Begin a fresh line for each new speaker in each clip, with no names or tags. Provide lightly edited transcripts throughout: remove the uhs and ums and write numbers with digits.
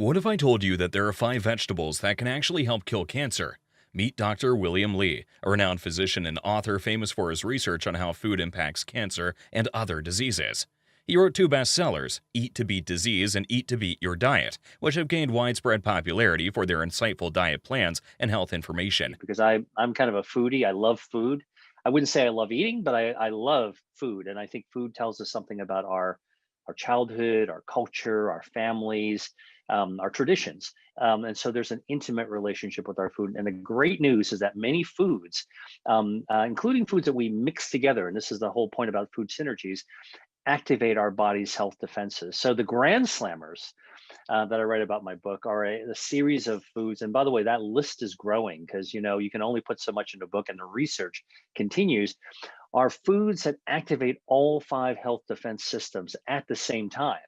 What if I told you that there are 5 vegetables that can actually help kill cancer? Meet Dr. William Li, a renowned physician and author famous for his research on how food impacts cancer and other diseases. He wrote 2 bestsellers, Eat to Beat Disease and Eat to Beat Your Diet, which have gained widespread popularity for their insightful diet plans and health information.
Because I'm kind of a foodie. I love food. I wouldn't say I love eating, but I love food, and I think food tells us something about our childhood, our culture, our families, our traditions. And so there's an intimate relationship with our food. And the great news is that many foods, including foods that we mix together, and this is the whole point about food synergies, activate our body's health defenses. So the grand slammers that I write about in my book are a series of foods. And by the way, that list is growing because you can only put so much in a book, and the research continues. Are foods that activate all 5 health defense systems at the same time.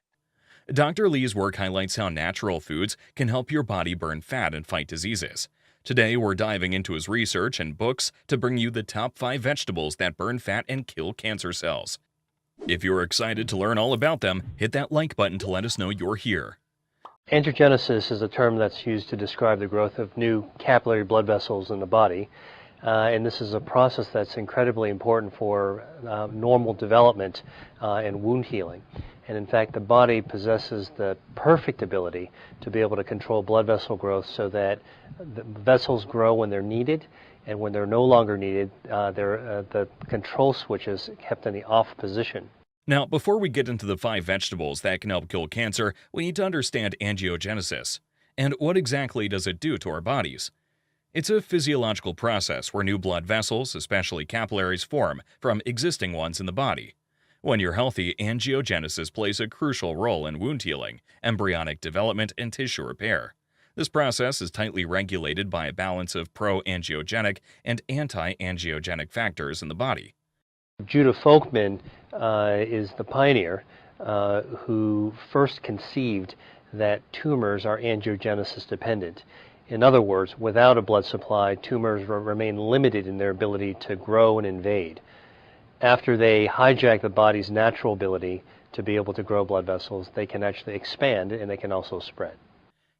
Dr. Li's work highlights how natural foods can help your body burn fat and fight diseases. Today, we're diving into his research and books to bring you the top 5 vegetables that burn fat and kill cancer cells. If you're excited to learn all about them, hit that like button to let us know you're here.
Angiogenesis is a term that's used to describe the growth of new capillary blood vessels in the body. And this is a process that's incredibly important for normal development and wound healing. And in fact, the body possesses the perfect ability to be able to control blood vessel growth so that the vessels grow when they're needed, and when they're no longer needed, the control switch is kept in the off position.
Now, before we get into the 5 vegetables that can help kill cancer, we need to understand angiogenesis. And what exactly does it do to our bodies? It's a physiological process where new blood vessels, especially capillaries, form from existing ones in the body. When you're healthy, angiogenesis plays a crucial role in wound healing, embryonic development, and tissue repair. This process is tightly regulated by a balance of pro-angiogenic and anti-angiogenic factors in the body.
Judah Folkman is the pioneer who first conceived that tumors are angiogenesis dependent. In other words, without a blood supply, tumors remain limited in their ability to grow and invade. After they hijack the body's natural ability to be able to grow blood vessels, they can actually expand, and they can also spread.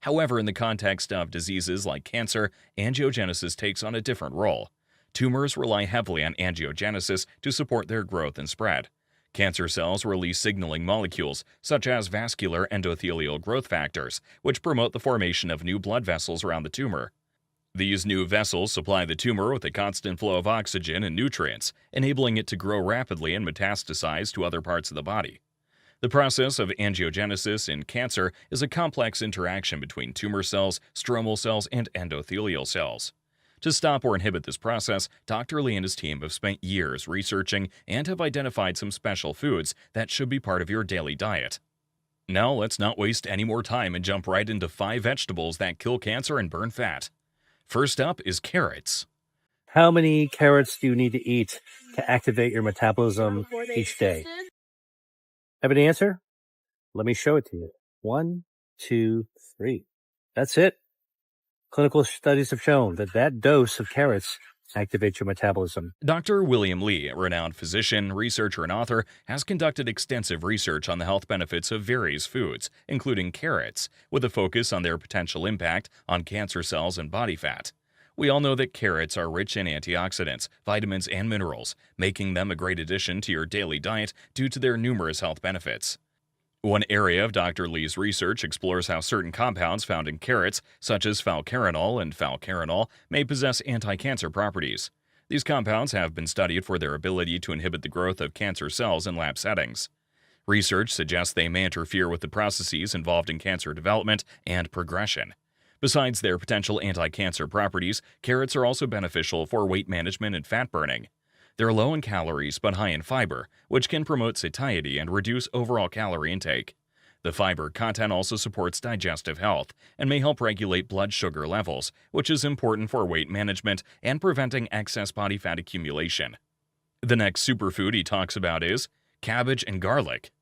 However, in the context of diseases like cancer, angiogenesis takes on a different role. Tumors rely heavily on angiogenesis to support their growth and spread. Cancer cells release signaling molecules, such as vascular endothelial growth factors, which promote the formation of new blood vessels around the tumor. These new vessels supply the tumor with a constant flow of oxygen and nutrients, enabling it to grow rapidly and metastasize to other parts of the body. The process of angiogenesis in cancer is a complex interaction between tumor cells, stromal cells, and endothelial cells. To stop or inhibit this process, Dr. Li and his team have spent years researching and have identified some special foods that should be part of your daily diet. Now let's not waste any more time and jump right into 5 vegetables that kill cancer and burn fat. First up is carrots.
How many carrots do you need to eat to activate your metabolism each day? Have an answer? Let me show it to you. 1, 2, 3. That's it. Clinical studies have shown that dose of carrots activates your metabolism.
Dr. William Li, a renowned physician, researcher, and author, has conducted extensive research on the health benefits of various foods, including carrots, with a focus on their potential impact on cancer cells and body fat. We all know that carrots are rich in antioxidants, vitamins, and minerals, making them a great addition to your daily diet due to their numerous health benefits. One area of Dr. Li's research explores how certain compounds found in carrots, such as falcarinol and falcarinol, may possess anti-cancer properties. These compounds have been studied for their ability to inhibit the growth of cancer cells in lab settings. Research suggests they may interfere with the processes involved in cancer development and progression. Besides their potential anti-cancer properties, carrots are also beneficial for weight management and fat burning. They're low in calories but high in fiber, which can promote satiety and reduce overall calorie intake. The fiber content also supports digestive health and may help regulate blood sugar levels, which is important for weight management and preventing excess body fat accumulation. The next superfood he talks about is cabbage and garlic.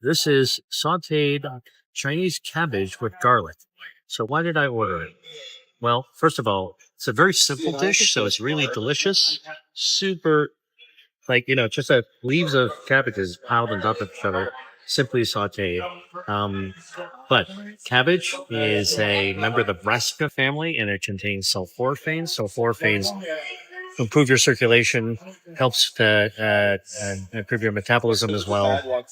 This is sauteed Chinese cabbage with garlic. So why did I order it? Well, first of all, it's a very simple dish, so it's really delicious. Super, just leaves of cabbages piled on top of each other. simply sauteed. But cabbage is a member of the brassica family, and it contains sulforaphanes. Sulforaphanes improve your circulation, helps to improve your metabolism as well,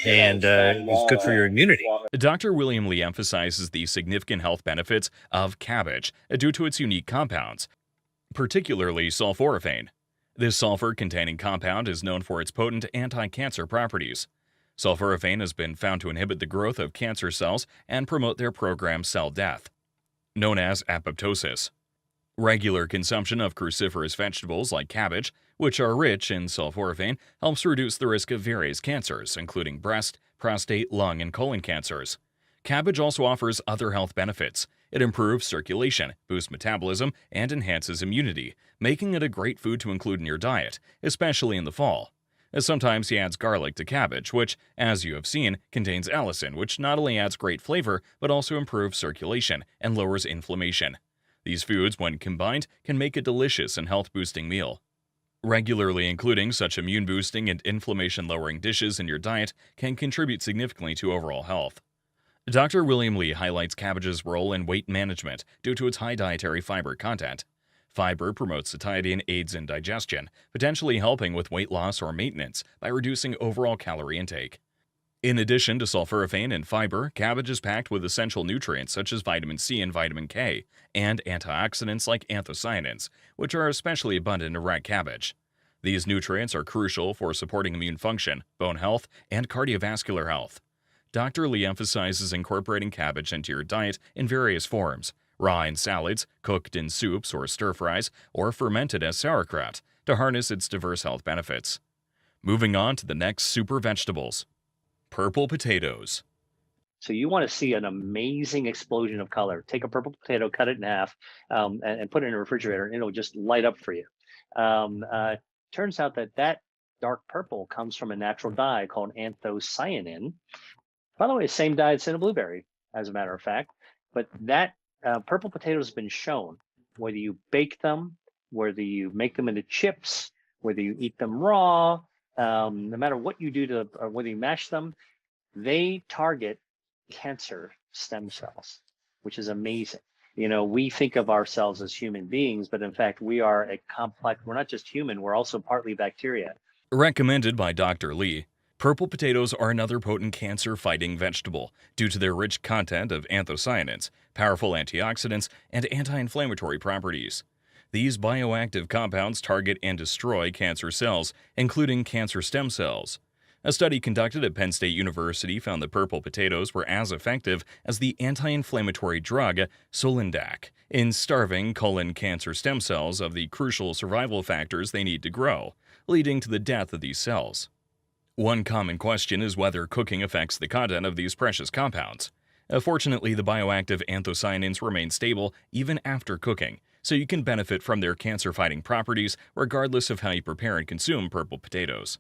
and it's good for your immunity.
Dr. William Lee emphasizes the significant health benefits of cabbage due to its unique compounds, particularly sulforaphane. This sulfur-containing compound is known for its potent anti-cancer properties. Sulforaphane has been found to inhibit the growth of cancer cells and promote their programmed cell death, known as apoptosis. Regular consumption of cruciferous vegetables like cabbage, which are rich in sulforaphane, helps reduce the risk of various cancers, including breast, prostate, lung, and colon cancers. Cabbage also offers other health benefits. It improves circulation, boosts metabolism, and enhances immunity, making it a great food to include in your diet, especially in the fall. Sometimes he adds garlic to cabbage, which, as you have seen, contains allicin, which not only adds great flavor, but also improves circulation and lowers inflammation. These foods, when combined, can make a delicious and health-boosting meal. Regularly including such immune-boosting and inflammation-lowering dishes in your diet can contribute significantly to overall health. Dr. William Lee highlights cabbage's role in weight management due to its high dietary fiber content. Fiber promotes satiety and aids in digestion, potentially helping with weight loss or maintenance by reducing overall calorie intake. In addition to sulforaphane and fiber, cabbage is packed with essential nutrients such as vitamin C and vitamin K, and antioxidants like anthocyanins, which are especially abundant in red cabbage. These nutrients are crucial for supporting immune function, bone health, and cardiovascular health. Dr. Lee emphasizes incorporating cabbage into your diet in various forms, raw in salads, cooked in soups or stir-fries, or fermented as sauerkraut, to harness its diverse health benefits. Moving on to the next super vegetables. Purple potatoes.
So you want to see an amazing explosion of color. Take a purple potato, cut it in half, and put it in a refrigerator, and it'll just light up for you. Turns out that dark purple comes from a natural dye called anthocyanin. By the way, same dye that's in a blueberry, as a matter of fact. But that purple potato has been shown, whether you bake them, whether you make them into chips, whether you eat them raw, no matter what you do to, or whether you mash them, they target cancer stem cells, which is amazing. You know, we think of ourselves as human beings, but in fact, we are a complex, we're not just human, we're also partly bacteria.
Recommended by Dr. Lee, purple potatoes are another potent cancer-fighting vegetable due to their rich content of anthocyanins, powerful antioxidants, and anti-inflammatory properties. These bioactive compounds target and destroy cancer cells, including cancer stem cells. A study conducted at Penn State University found that purple potatoes were as effective as the anti-inflammatory drug Solindac in starving colon cancer stem cells of the crucial survival factors they need to grow, leading to the death of these cells. One common question is whether cooking affects the content of these precious compounds. Fortunately, the bioactive anthocyanins remain stable even after cooking, so you can benefit from their cancer-fighting properties regardless of how you prepare and consume purple potatoes.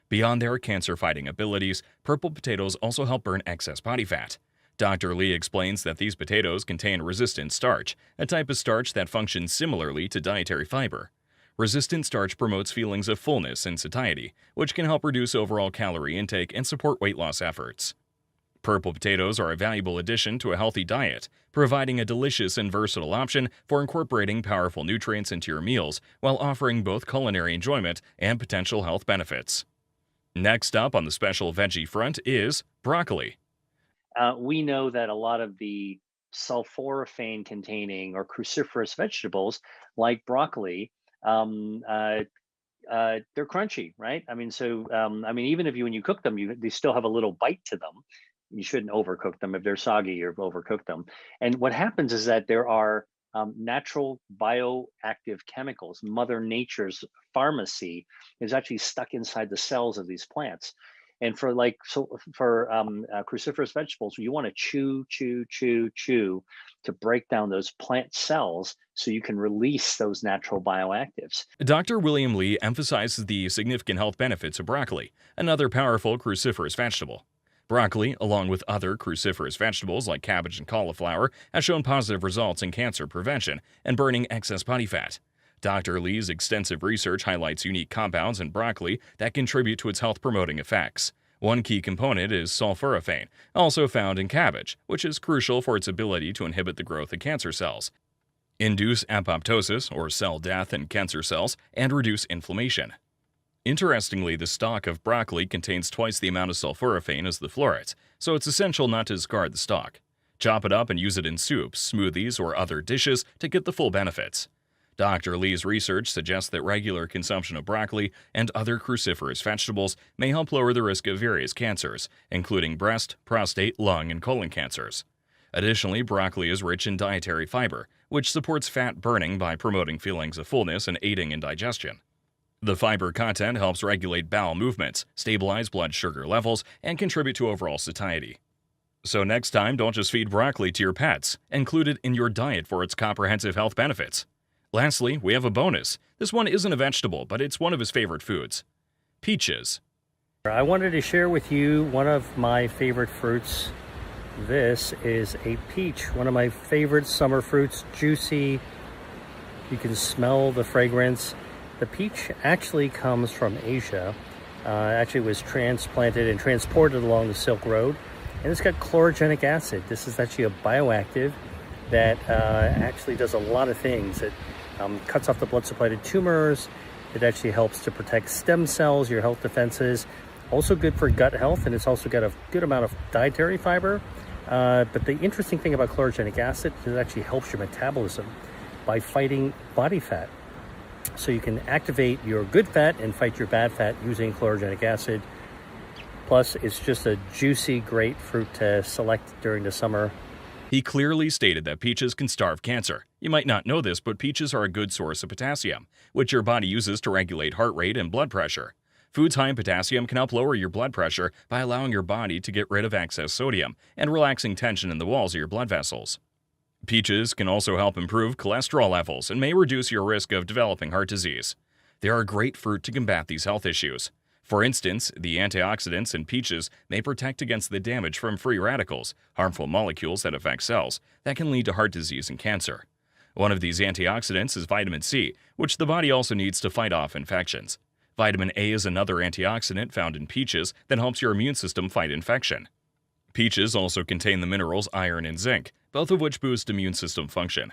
Beyond their cancer-fighting abilities, purple potatoes also help burn excess body fat. Dr. Lee explains that these potatoes contain resistant starch, a type of starch that functions similarly to dietary fiber. Resistant starch promotes feelings of fullness and satiety, which can help reduce overall calorie intake and support weight loss efforts. Purple potatoes are a valuable addition to a healthy diet, providing a delicious and versatile option for incorporating powerful nutrients into your meals while offering both culinary enjoyment and potential health benefits. Next up on the special veggie front is broccoli.
We know that a lot of the sulforaphane containing or cruciferous vegetables like broccoli, they're crunchy, right? I mean, so even if when you cook them, they still have a little bite to them. You shouldn't overcook them. If they're soggy, or overcook them. And what happens is that there are natural bioactive chemicals. Mother Nature's pharmacy is actually stuck inside the cells of these plants. And for cruciferous vegetables, you want to chew to break down those plant cells so you can release those natural bioactives.
Dr. William Lee emphasizes the significant health benefits of broccoli, another powerful cruciferous vegetable. Broccoli, along with other cruciferous vegetables like cabbage and cauliflower, has shown positive results in cancer prevention and burning excess body fat. Dr. Lee's extensive research highlights unique compounds in broccoli that contribute to its health-promoting effects. One key component is sulforaphane, also found in cabbage, which is crucial for its ability to inhibit the growth of cancer cells, induce apoptosis or cell death in cancer cells, and reduce inflammation. Interestingly, the stalk of broccoli contains twice the amount of sulforaphane as the florets, so it's essential not to discard the stalk. Chop it up and use it in soups, smoothies, or other dishes to get the full benefits. Dr. Lee's research suggests that regular consumption of broccoli and other cruciferous vegetables may help lower the risk of various cancers, including breast, prostate, lung, and colon cancers. Additionally, broccoli is rich in dietary fiber, which supports fat burning by promoting feelings of fullness and aiding in digestion. The fiber content helps regulate bowel movements, stabilize blood sugar levels, and contribute to overall satiety. So next time, don't just feed broccoli to your pets. Include it in your diet for its comprehensive health benefits. Lastly, we have a bonus. This one isn't a vegetable, but it's one of his favorite foods. Peaches.
I wanted to share with you one of my favorite fruits. This is a peach, one of my favorite summer fruits, juicy. You can smell the fragrance. The peach actually comes from Asia. Actually was transplanted and transported along the Silk Road. And it's got chlorogenic acid. This is actually a bioactive that actually does a lot of things. It cuts off the blood supply to tumors. It actually helps to protect stem cells, your health defenses. Also good for gut health, and it's also got a good amount of dietary fiber. But the interesting thing about chlorogenic acid is it actually helps your metabolism by fighting body fat. So you can activate your good fat and fight your bad fat using chlorogenic acid. Plus, it's just a juicy, great fruit to select during the summer.
He clearly stated that peaches can starve cancer. You might not know this, but peaches are a good source of potassium, which your body uses to regulate heart rate and blood pressure. Foods high in potassium can help lower your blood pressure by allowing your body to get rid of excess sodium and relaxing tension in the walls of your blood vessels. Peaches can also help improve cholesterol levels and may reduce your risk of developing heart disease. They are a great fruit to combat these health issues. For instance, the antioxidants in peaches may protect against the damage from free radicals, harmful molecules that affect cells, that can lead to heart disease and cancer. One of these antioxidants is vitamin C, which the body also needs to fight off infections. Vitamin A is another antioxidant found in peaches that helps your immune system fight infection. Peaches also contain the minerals iron and zinc, both of which boost immune system function.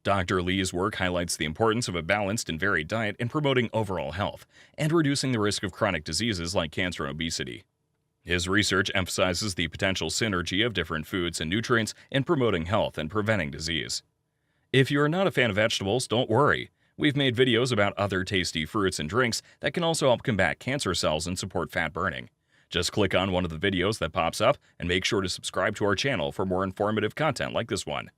Dr. Lee's work highlights the importance of a balanced and varied diet in promoting overall health and reducing the risk of chronic diseases like cancer and obesity. His research emphasizes the potential synergy of different foods and nutrients in promoting health and preventing disease. If you are not a fan of vegetables, don't worry. We've made videos about other tasty fruits and drinks that can also help combat cancer cells and support fat burning. Just click on one of the videos that pops up and make sure to subscribe to our channel for more informative content like this one.